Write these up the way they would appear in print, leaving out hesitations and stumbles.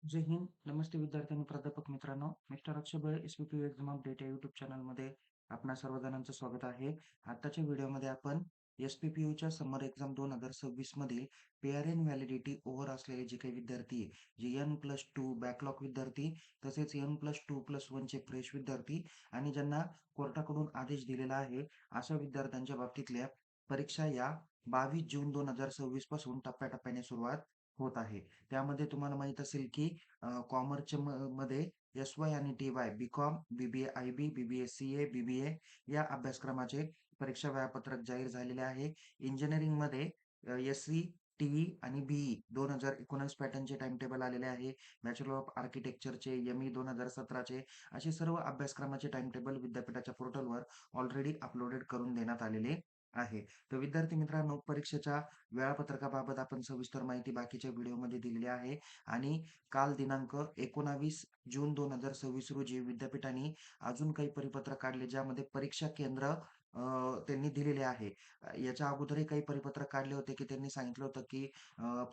जय हिंद. नमस्ते विद्यार्थी आणि प्राध्यापक मित्रांनो. मिस्टर अक्षय भोळे एस-पी-पी-यू एक्झाम अपडेट या यूट्यूब चॅनलमध्ये आपणा सर्वजणांचं स्वागत आहे. आताच्या व्हिडिओमध्ये आपण एस-पी-पी-यूच्या समर एक्झाम 2026 मधील पेअर व्हॅलिडिटी ओव्हर असलेले जे काही विद्यार्थी आहे, जे N+2 बॅकलॉग विद्यार्थी, तसेच N+2+1 चे फ्रेश विद्यार्थी आणि ज्यांना कोर्टाकडून आदेश दिलेला आहे, अशा विद्यार्थ्यांच्या बाबतीतल्या परीक्षा या 22 जून 2026 पासून टप्प्याटप्प्याने सुरुवात होत आहे. त्यामध्ये तुम्हाला माहीत असेल की कॉमर्सच्या मध्ये एस-वाय आणि TY, B.Com, BBA आय-बी, BBA CA, BBA या अभ्यासक्रमाचे परीक्षा वेळापत्रक जाहीर झालेले आहे. इंजिनिअरिंगमध्ये एस-सी, टी-ई आणि बी-ई 2019 पॅटर्नचे टाईमटेबल आलेले आहे. बॅचलर ऑफ आर्किटेक्चरचे, एम-ई 2017चे असे सर्व अभ्यासक्रमाचे टाईमटेबल विद्यापीठाच्या पोर्टलवर ऑलरेडी अपलोडेड करून देण्यात आलेले आहे. तर विद्यार्थी मित्रांनो, परीक्षेच्या वेळापत्रकाबाबत आपण सविस्तर माहिती बाकीच्या व्हिडिओमध्ये दिलेली आहे आणि काल दिनांक 19 जून 2026 रोजी विद्यापीठाने अजून काही परिपत्रक काढले, ज्यामध्ये परीक्षा केंद्र त्यांनी दिलेले आहे. याच्या अगोदरही काही परिपत्रक काढले होते, की त्यांनी सांगितलं होतं, की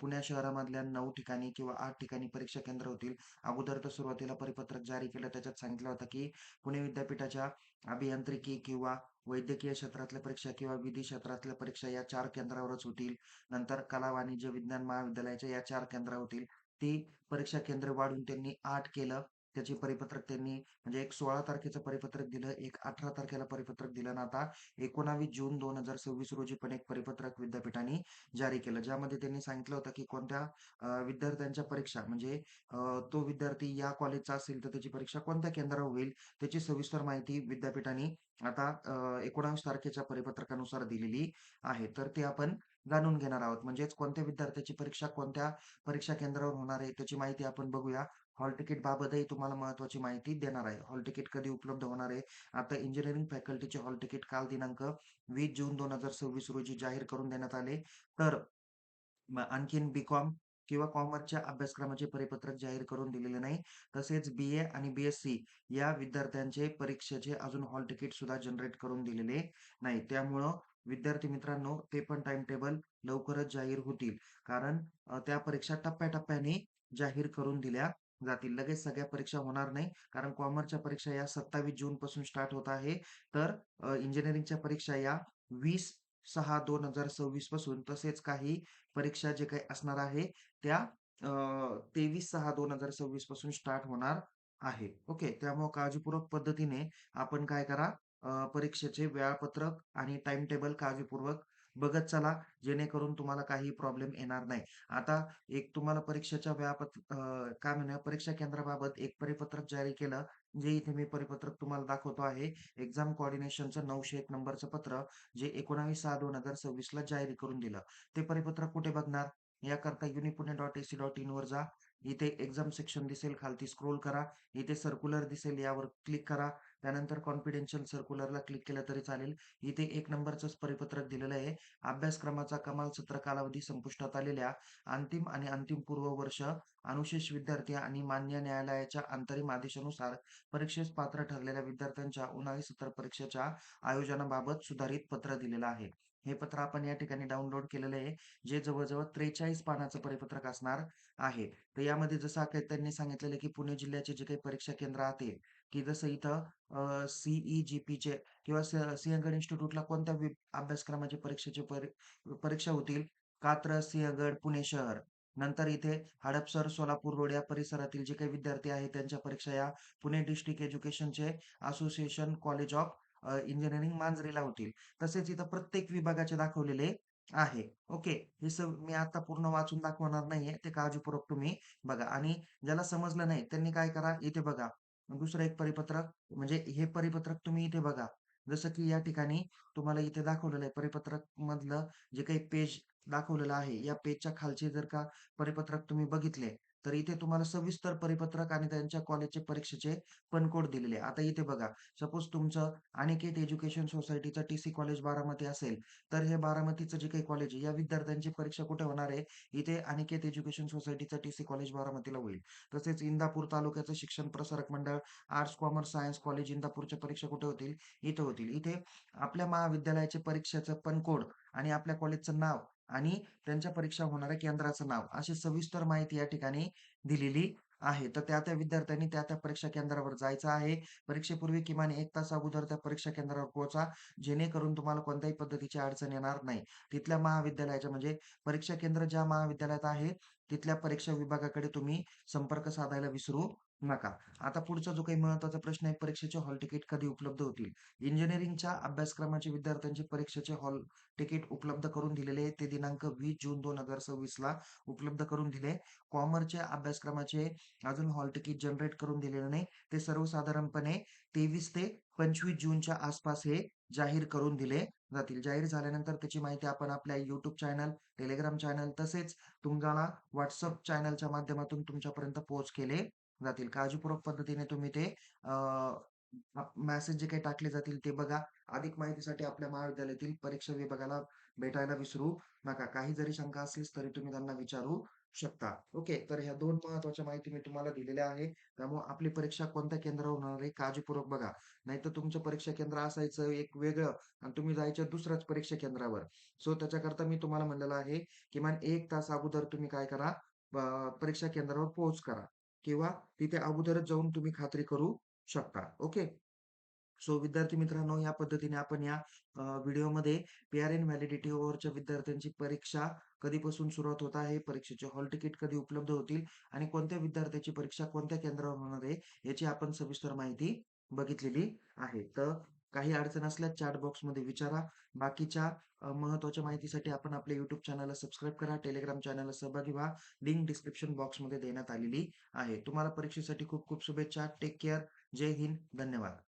पुणे शहरामधल्या 9 ठिकाणी किंवा 8 ठिकाणी परीक्षा केंद्र होतील. अगोदर तर सुरुवातीला परिपत्रक जारी केलं. त्याच्यात सांगितलं होतं, की पुणे विद्यापीठाच्या अभियांत्रिकी किंवा वैद्यकीय क्षेत्रातल्या परीक्षा किंवा विधी क्षेत्रातल्या परीक्षा या 4 केंद्रावरच होतील. नंतर कला, वाणिज्य, विज्ञान महाविद्यालयाच्या या 4 केंद्रावर होतील. ती परीक्षा केंद्र वाढवून त्यांनी 8 केलं. त्याचे परिपत्रक त्यांनी म्हणजे एक 16 तारखेचं परिपत्रक दिलं, एक 18 तारखेला परिपत्रक दिलं आणि आता 19 जून 2026 रोजी पण एक परिपत्रक विद्यापीठाने जारी केलं. ज्यामध्ये त्यांनी सांगितलं होतं, की कोणत्या विद्यार्थ्यांच्या परीक्षा म्हणजे तो विद्यार्थी या कॉलेजचा असेल तर त्याची परीक्षा कोणत्या केंद्रावर होईल, त्याची सविस्तर माहिती विद्यापीठाने आता 19 तारखेच्या परिपत्रकानुसार दिलेली आहे. तर ते आपण जाणून घेणार आहोत. म्हणजेच कोणत्या विद्यार्थ्याची परीक्षा कोणत्या परीक्षा केंद्रावर होणार आहे, त्याची माहिती आपण बघूया. हॉल तिकीट बाबतही तुम्हाला महत्त्वाची माहिती देणार आहे. हॉल तिकीट कधी उपलब्ध होणार आहे? आता इंजिनिअरिंग फॅकल्टीचे हॉल तिकीट काल दिनांक 20 जून 2026 रोजी जाहीर करून देण्यात आले. तर आणखीन बी-कॉम किंवा कॉमर्सच्या अभ्यासक्रमाचे परिपत्रक जाहीर करून दिलेले नाही. तसेच बी-ए आणि बी-एस-सी या विद्यार्थ्यांचे परीक्षेचे अजून हॉल तिकीट सुद्धा जनरेट करून दिलेले नाही. त्यामुळं विद्यार्थी मित्रांनो, ते पण टाईम टेबल लवकरच जाहीर होतील. कारण त्या परीक्षा टप्प्याटप्प्याने जाहीर करून दिल्या जातील. लगेच सगळ्या परीक्षा होणार नाही. कारण कॉमर्सच्या परीक्षा या 27 जूनपासून स्टार्ट होत आहे. तर इंजिनिअरिंगच्या परीक्षा या 20/6/2026 पासून तसेच काही परीक्षा जे काही असणार आहे त्या 23/6/2026 पासून स्टार्ट होणार आहे. ओके. त्यामुळे काळजीपूर्वक पद्धतीने आपण काय करा परीक्षेचे वेळापत्रक आणि टाईम टेबल काळजीपूर्वक बघत चला, जेणेकरून तुम्हाला काही प्रॉब्लेम येणार नाही. आता एक तुम्हाला परीक्षेच्या काय म्हणूया परीक्षा केंद्राबाबत एक परिपत्रक जारी केलं, जे इथे मी परिपत्रक तुम्हाला दाखवतो आहे. एक्झाम कोऑर्डिनेशनचं 901 नंबरचं पत्र, जे 19/6/2026 ला जारी करून दिलं. ते परिपत्रक कुठे बघणार? याकरता unipuणे.ac.in वर जा. इथे एक्झाम सेक्शन दिसेल, खालती स्क्रोल करा. इथे सर्क्युलर दिसेल, यावर क्लिक करा. त्यानंतर कॉन्फिडेन्शियल सर्क्युलरला क्लिक केलं तरी चालेल. इथे 1 नंबरचंच परिपत्रक दिलेलं आहे. अभ्यासक्रमाचा कमाल सत्र कालावधी संपुष्टात आलेल्या अंतिम आणि अंतिम पूर्व वर्ष अनुशेष विद्यार्थी आणि मान्य न्यायालयाच्या अंतरिम आदेशानुसार परीक्षेस पात्र ठरलेल्या विद्यार्थ्यांच्या उन्हाळी सत्र परीक्षेच्या आयोजनाबाबत सुधारित पत्र दिलेलं आहे. हे पत्र आपण या ठिकाणी डाउनलोड केलेलं आहे, जे जवळ-जवळ 43 पानाचं परिपत्रक असणार आहे. तर यामध्ये जसं काही त्यांनी सांगितलेलं आहे, की पुणे जिल्ह्याचे जे काही परीक्षा केंद्र आहे, की जसं इथं सी-ई-जी-पीचे किंवा सिंहगड इन्स्टिट्यूटला कोणत्या अभ्यासक्रमाची परीक्षेची परीक्षा होतील? कात्रज, सिंहगड, पुणे शहर. नंतर इथे हडपसर, सोलापूर रोड या परिसरातील जे काही विद्यार्थी आहेत, त्यांच्या परीक्षा या पुणे डिस्ट्रिक्ट एज्युकेशनचे असोसिएशन कॉलेज ऑफ इंजिनिअरिंग मांजरीला होतील. तसेच इथं प्रत्येक विभागाचे दाखवलेले आहे. ओके. हे मी आता पूर्ण वाचून दाखवणार नाहीये. ते काळजीपूर्वक तुम्ही बघा आणि ज्याला समजलं नाही त्यांनी काय करा, इथे बघा. दुसरं एक परिपत्रक म्हणजे हे परिपत्रक तुम्ही इथे बघा. जसं की या ठिकाणी तुम्हाला इथे दाखवलेलं आहे परिपत्रक मधलं जे काही पेज दाखवलेलं आहे. या पेजच्या खालचे जर का परिपत्रक तुम्ही बघितले, तर इथे तुम्हाला सविस्तर परिपत्रक आणि त्यांच्या कॉलेजचे परीक्षेचे पण कोड दिलेले आहे. आता इथे बघा, सपोज तुमचं अनिकेत एज्युकेशन सोसायटीचं टी-सी कॉलेज बारामती असेल, तर हे बारामतीचं जे काही कॉलेज आहे, या विद्यार्थ्यांची परीक्षा कुठे होणार आहे? इथे अनिकेत एज्युकेशन सोसायटीचं टी-सी कॉलेज बारामतीला होईल. तसेच इंदापूर तालुक्याचं शिक्षण Prasarak Mandal, arts, commerce, science college इंदापूरच्या परीक्षा कुठे होतील? इथे होतील. इथे आपल्या महाविद्यालयाच्या परीक्षेचं पण कोड आणि आपल्या कॉलेजचं नाव आणि त्यांच्या परीक्षा होणाऱ्या केंद्राचं नाव, अशी सविस्तर माहिती या ठिकाणी दिलेली आहे, तर त्या विद्यार्थ्यांनी त्या परीक्षा केंद्रावर जायचं आहे. परीक्षेपूर्वी किमान 1 तास अगोदर त्या परीक्षा केंद्रावर पोहोचा, जेणेकरून तुम्हाला कोणत्याही पद्धतीची अडचण येणार नाही. तिथल्या महाविद्यालयाच्या म्हणजे परीक्षा केंद्र ज्या महाविद्यालयात आहे, तिथल्या परीक्षा विभागाकडे तुम्ही संपर्क साधायला विसरू नका. आता पुढचा जो काही महत्त्वाचा प्रश्न आहे, परीक्षेचे हॉल तिकीट कधी उपलब्ध होतील? इंजिनिअरिंगच्या अभ्यासक्रमाचे विद्यार्थ्यांचे परीक्षेचे हॉल तिकीट उपलब्ध करून दिलेले आहे. ते दिनांक 20 जून 2026 ला उपलब्ध करून दिले. कॉमर्सच्या अभ्यासक्रमाचे अजून हॉल तिकीट जनरेट करून दिलेलं नाही. ते सर्वसाधारणपणे 23 ते 25 जूनच्या आसपास हे जाहीर करून दिले जातील. जाहीर झाल्यानंतर त्याची माहिती आपण आपल्या YouTube चॅनल, Telegram चॅनल तसेच तुम्हाला WhatsApp चॅनलच्या माध्यमातून तुमच्यापर्यंत पोहोच केले जातील. काळजीपूर्वक पद्धतीने तुम्ही ते मेसेज जे काही टाकले जातील ते बघा. अधिक माहितीसाठी आपल्या महाविद्यालयातील परीक्षा विभागाला भेटायला विसरू नका. काही जरी शंका असलीच तरी तुम्ही त्यांना विचारू शकता. ओके. तर ह्या 2 महत्त्वाच्या माहिती मी तुम्हाला दिलेल्या आहे. त्यामुळे आपली परीक्षा कोणत्या केंद्रावर होणार आहे काळजीपूर्वक बघा. नाहीतर तुमचं परीक्षा केंद्र असायचं एक वेगळं आणि तुम्ही जायचे दुसऱ्याच परीक्षा केंद्रावर. सो त्याच्याकरता मी तुम्हाला म्हणलेलं आहे, किमान 1 तास अगोदर तुम्ही काय करा, परीक्षा केंद्रावर पोहोच करा किंवा तिथे अगोदरच जाऊन तुम्ही खात्री करू शकता. ओके. सो विद्यार्थी मित्रांनो, या पद्धतीने आपण या व्हिडिओमध्ये पी-आर-एन व्हॅलिडिटी ओव्हरच्या विद्यार्थ्यांची परीक्षा कधीपासून सुरुवात होत आहे, परीक्षेचे हॉल तिकीट कधी उपलब्ध होतील आणि कोणत्या विद्यार्थ्याची परीक्षा कोणत्या केंद्रावर होणार आहे, याची आपण सविस्तर माहिती बघितलेली आहे. तर काही अडचण असल्यास चॅट बॉक्समध्ये विचारा. बाकीच्या महत्त्वाच्या माहितीसाठी आपण आपल्या YouTube चॅनलला सबस्क्राईब करा. Telegram चॅनलला सहभागी व्हा. लिंक डिस्क्रिप्शन बॉक्समध्ये देण्यात आलेली आहे. तुम्हाला परीक्षेसाठी खूप खूप शुभेच्छा. Take care. जय हिंद. धन्यवाद.